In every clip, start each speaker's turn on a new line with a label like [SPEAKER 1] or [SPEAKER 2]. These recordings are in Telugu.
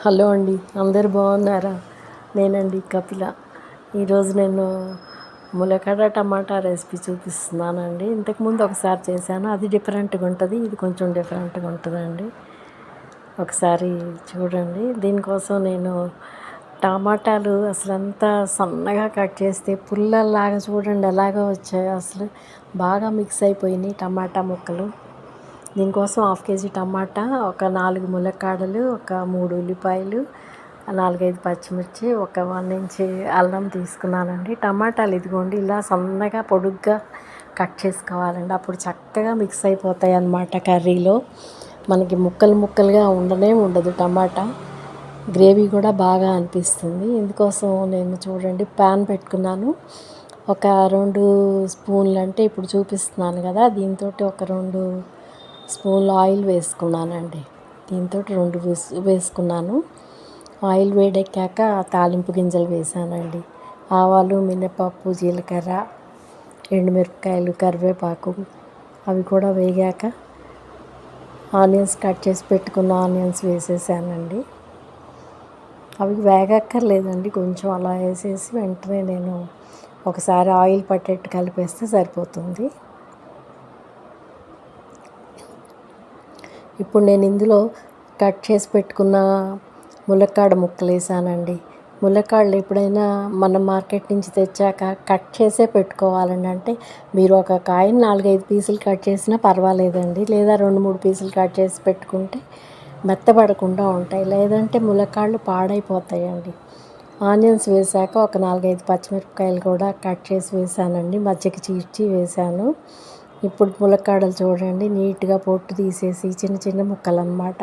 [SPEAKER 1] హలో అండి, అందరు బాగున్నారా? నేనండి కపిల. ఈరోజు నేను ములక్కడ టమాటా రెసిపీ చూపిస్తున్నానండి. ఇంతకుముందు ఒకసారి చేశాను, అది డిఫరెంట్గా ఉంటుంది, ఇది కొంచెం డిఫరెంట్గా ఉంటుందండి. ఒకసారి చూడండి. దీనికోసం నేను టమాటాలు అసలంతా సన్నగా కట్ చేస్తే పుల్లల్లాగా చూడండి ఎలాగో వచ్చాయో, అసలు బాగా మిక్స్ అయిపోయినాయి టమాటా ముక్కలు. దీనికోసం 1/2 కేజీ టమాటా, ఒక 4 ములక్కాడలు, ఒక 3 ఉల్లిపాయలు, 4-5 పచ్చిమిర్చి, ఒక 1 ఇంచ్ అల్లం తీసుకున్నానండి. టమాటాలు ఇదిగోండి ఇలా సన్నగా పొడుగ్గా కట్ చేసుకోవాలండి. అప్పుడు చక్కగా మిక్స్ అయిపోతాయి అన్నమాట కర్రీలో. మనకి ముక్కలు ముక్కలుగా ఉండదు టమాటా. గ్రేవీ కూడా బాగా అనిపిస్తుంది. ఇందుకోసం నేను చూడండి ప్యాన్ పెట్టుకున్నాను. ఒక 2 స్పూన్లు అంటే ఇప్పుడు చూపిస్తున్నాను కదా, దీంతో ఒక 2 స్పూన్లు ఆయిల్ వేసుకున్నానండి. దీంతో 2 వేసుకున్నాను. ఆయిల్ వేడెక్కాక తాలింపు గింజలు వేసానండి. ఆవాలు, మినపప్పు, జీలకర్ర, ఎండుమిరపకాయలు, కరివేపాకు అవి కూడా వేగాక ఆనియన్స్, కట్ చేసి పెట్టుకున్న ఆనియన్స్ వేసేసానండి. అవి వేగక్కర్లేదండి, కొంచెం అలా వేసేసి వెంటనే నేను ఒకసారి ఆయిల్ పట్టేట్టు కలిపేస్తే సరిపోతుంది. ఇప్పుడు నేను ఇందులో కట్ చేసి పెట్టుకున్న ములక్కాడ ముక్కలు వేసానండి. ములక్కాడలు ఎప్పుడైనా మనం మార్కెట్ నుంచి తెచ్చాక కట్ చేసే పెట్టుకోవాలండి. అంటే మీరు ఒక కాయని 4-5 పీసులు కట్ చేసినా పర్వాలేదండి, లేదా 2-3 పీసులు కట్ చేసి పెట్టుకుంటే మెత్తబడకుండా ఉంటాయి. లేదంటే ములక్కాడలు పాడైపోతాయండి. ఆనియన్స్ వేసాక ఒక 4-5 పచ్చిమిరపకాయలు కూడా కట్ చేసి వేసానండి, మధ్యకి చీల్చి వేసాను. ఇప్పుడు ములక్కాడలు చూడండి నీట్గా పొట్టు తీసేసి చిన్న చిన్న ముక్కలు అన్నమాట.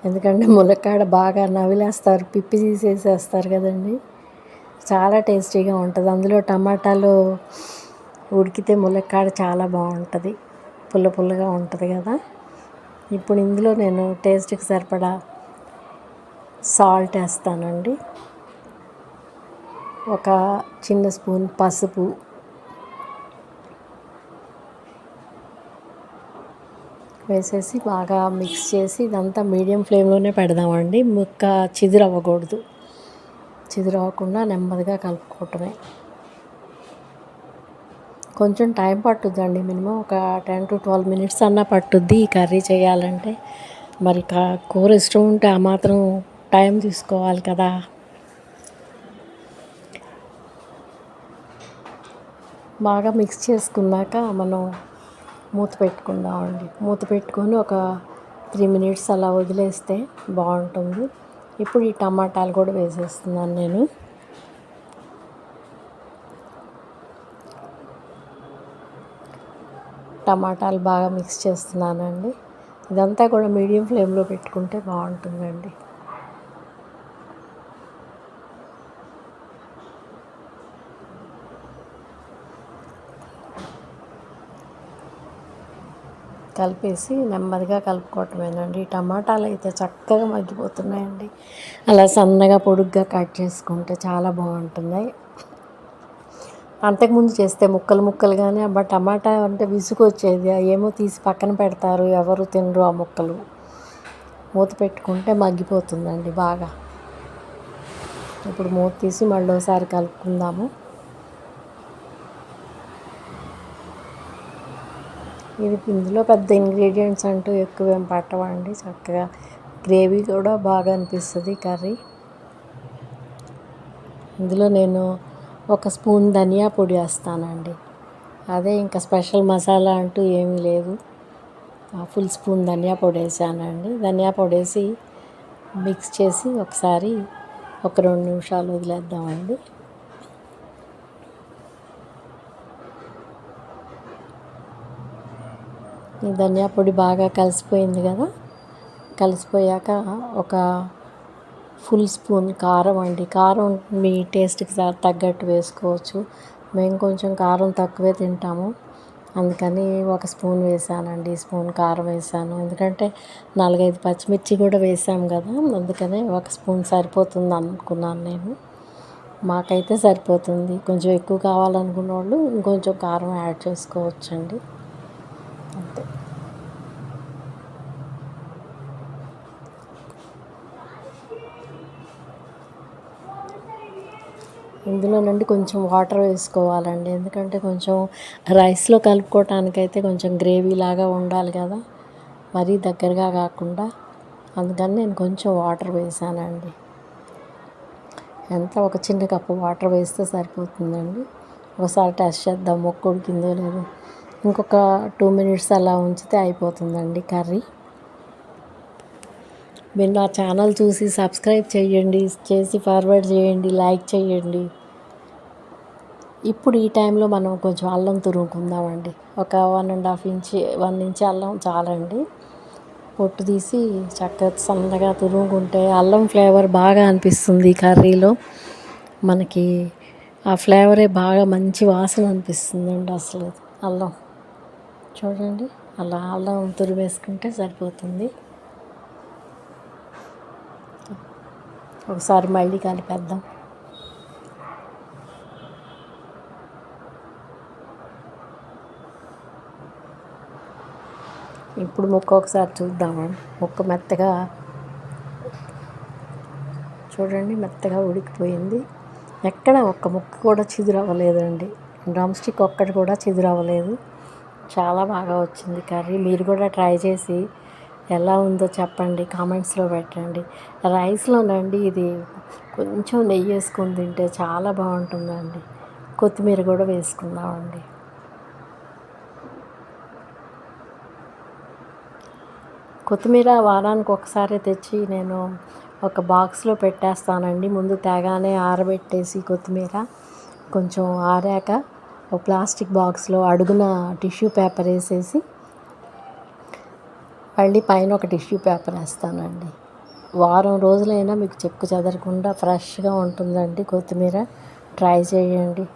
[SPEAKER 1] ఎందుకంటే ములక్కాడ బాగా నవిలేస్తారు, పిప్పి తీసేసేస్తారు కదండి. చాలా టేస్టీగా ఉంటుంది. అందులో టమాటాలు ఉడికితే ములక్కాడ చాలా బాగుంటుంది, పుల్ల పుల్లగా ఉంటుంది కదా. ఇప్పుడు ఇందులో నేను టేస్ట్కి సరిపడా సాల్ట్ వేస్తానండి. ఒక చిన్న స్పూన్ పసుపు, వేసేసి బాగా మిక్స్ చేసి ఇదంతా మీడియం ఫ్లేమ్లోనే పెడదామండి. ముక్క చిదురవ్వకూడదు. చిదురవ్వకుండా నెమ్మదిగా కలుపుకోవటమే. కొంచెం టైం పట్టుద్దండి, మినిమం ఒక 10-12 మినిట్స్ అన్నా పట్టుద్ది ఈ కర్రీ చేయాలంటే. మరి కూర ఇష్టం ఉంటే ఆ మాత్రం టైం తీసుకోవాలి కదా. బాగా మిక్స్ చేసుకున్నాక మనం మూత పెట్టుకుందామండి. మూత పెట్టుకొని ఒక 3 మినిట్స్ అలా వదిలేస్తే బాగుంటుంది. ఇప్పుడు ఈ టమాటాలు కూడా వేసేస్తున్నాను నేను. టమాటాలు బాగా మిక్స్ చేస్తున్నానండి. ఇదంతా కూడా మీడియం ఫ్లేమ్లో పెట్టుకుంటే బాగుంటుందండి. కలిపేసి నెమ్మదిగా కలుపుకోవటమేనండి. టమాటాలు అయితే చక్కగా మగ్గిపోతున్నాయండి. అలా సన్నగా పొడుగ్గా కట్ చేసుకుంటే చాలా బాగుంటున్నాయి. అంతకుముందు చేస్తే ముక్కలు ముక్కలుగానే అబ్బా టమాటా అంటే విసుగు వచ్చేది, ఏమో తీసి పక్కన పెడతారు, ఎవరు తినరు ఆ ముక్కలు. మూత పెట్టుకుంటే మగ్గిపోతుందండి బాగా. ఇప్పుడు మూత తీసి మళ్ళీ ఒకసారి కలుపుకుందాము. ఇందులో పెద్ద ఇంగ్రీడియంట్స్ అంటూ ఎక్కువేం పట్టవండి. చక్కగా గ్రేవీ కూడా బాగా అనిపిస్తుంది కర్రీ. ఇందులో నేను ఒక స్పూన్ ధనియా పొడి వేస్తానండి. అదే ఇంకా స్పెషల్ మసాలా అంటూ ఏమీ లేదు. ఫుల్ స్పూన్ ధనియా పొడి వేసానండి. ధనియా పొడి వేసి మిక్స్ చేసి ఒకసారి ఒక 2 నిమిషాలు వదిలేద్దామండి. ఈ ధనియా పొడి బాగా కలిసిపోయింది కదా. కలిసిపోయాక ఒక ఫుల్ స్పూన్ కారం అండి. కారం మీ టేస్ట్కి తగ్గట్టు వేసుకోవచ్చు. మేము కొంచెం కారం తక్కువే తింటాము, అందుకని ఒక స్పూన్ వేసానండి. స్పూన్ కారం వేసాను, ఎందుకంటే 4-5 పచ్చిమిర్చి కూడా వేసాము కదా, అందుకనే ఒక స్పూన్ సరిపోతుంది అనుకున్నాను నేను. మాకైతే సరిపోతుంది. కొంచెం ఎక్కువ కావాలనుకున్న వాళ్ళు ఇంకొంచెం కారం యాడ్ చేసుకోవచ్చండి, అంతే. ఇందులో నుండి కొంచెం వాటర్ వేసుకోవాలండి, ఎందుకంటే కొంచెం రైస్లో కలుపుకోవటానికైతే కొంచెం గ్రేవీ లాగా ఉండాలి కదా, మరీ దగ్గరగా కాకుండా. అందుకని నేను కొంచెం వాటర్ వేసానండి. ఒక చిన్న కప్పు వాటర్ వేస్తే సరిపోతుందండి. ఒకసారి టెస్ట్ చేద్దాం ముక్క ఉడికిందో లేదో. ఇంకొక 2 మినిట్స్ అలా ఉంచితే అయిపోతుందండి కర్రీ. మీరు నా ఛానల్ చూసి సబ్స్క్రైబ్ చేయండి, చేసి ఫార్వర్డ్ చేయండి, లైక్ చేయండి. ఇప్పుడు ఈ టైంలో మనం కొంచెం అల్లం తురుముకుందామండి. ఒక 1 ఇంచ్ అల్లం చాలండి. పొట్టు తీసి చక్కగా సన్నగా తురుముకుంటే అల్లం ఫ్లేవర్ బాగా అనిపిస్తుంది ఈ కర్రీలో. మనకి ఆ ఫ్లేవరే బాగా మంచి వాసన అనిపిస్తుందండి అసలు. అల్లం చూడండి, అలా అల్లం తురిమేసుకుంటే సరిపోతుంది. ఒకసారి మళ్ళీ కలిపేద్దాం. ఇప్పుడు ముక్క ఒకసారి చూద్దామండి. ముక్క మెత్తగా చూడండి, మెత్తగా ఉడికిపోయింది. ఎక్కడ ఒక్క ముక్క కూడా చిదురవ్వలేదండి. డ్రమ్ స్టిక్ ఒక్కటి కూడా చిదురవ్వలేదు. చాలా బాగా వచ్చింది కర్రీ. మీరు కూడా ట్రై చేసి ఎలా ఉందో చెప్పండి, కామెంట్స్లో పెట్టండి. రైస్లోనండి ఇది కొంచెం నెయ్యి వేసుకొని తింటే చాలా బాగుంటుందండి. కొత్తిమీర కూడా వేసుకుందామండి. కొత్తిమీర వారానికి ఒకసారి తెచ్చి నేను ఒక బాక్స్లో పెట్టేస్తానండి. ముందు తేగానే ఆరబెట్టేసి కొత్తిమీర కొంచెం ఆరాక ఒక ప్లాస్టిక్ బాక్స్లో అడుగున టిష్యూ పేపర్ వేసేసి మళ్ళీ పైన ఒక టిష్యూ పేపర్ వేస్తానండి. వారం రోజులైనా మీకు చెక్కు చెదరకుండా ఫ్రెష్గా ఉంటుందండి కొత్తిమీర. ట్రై చేయండి.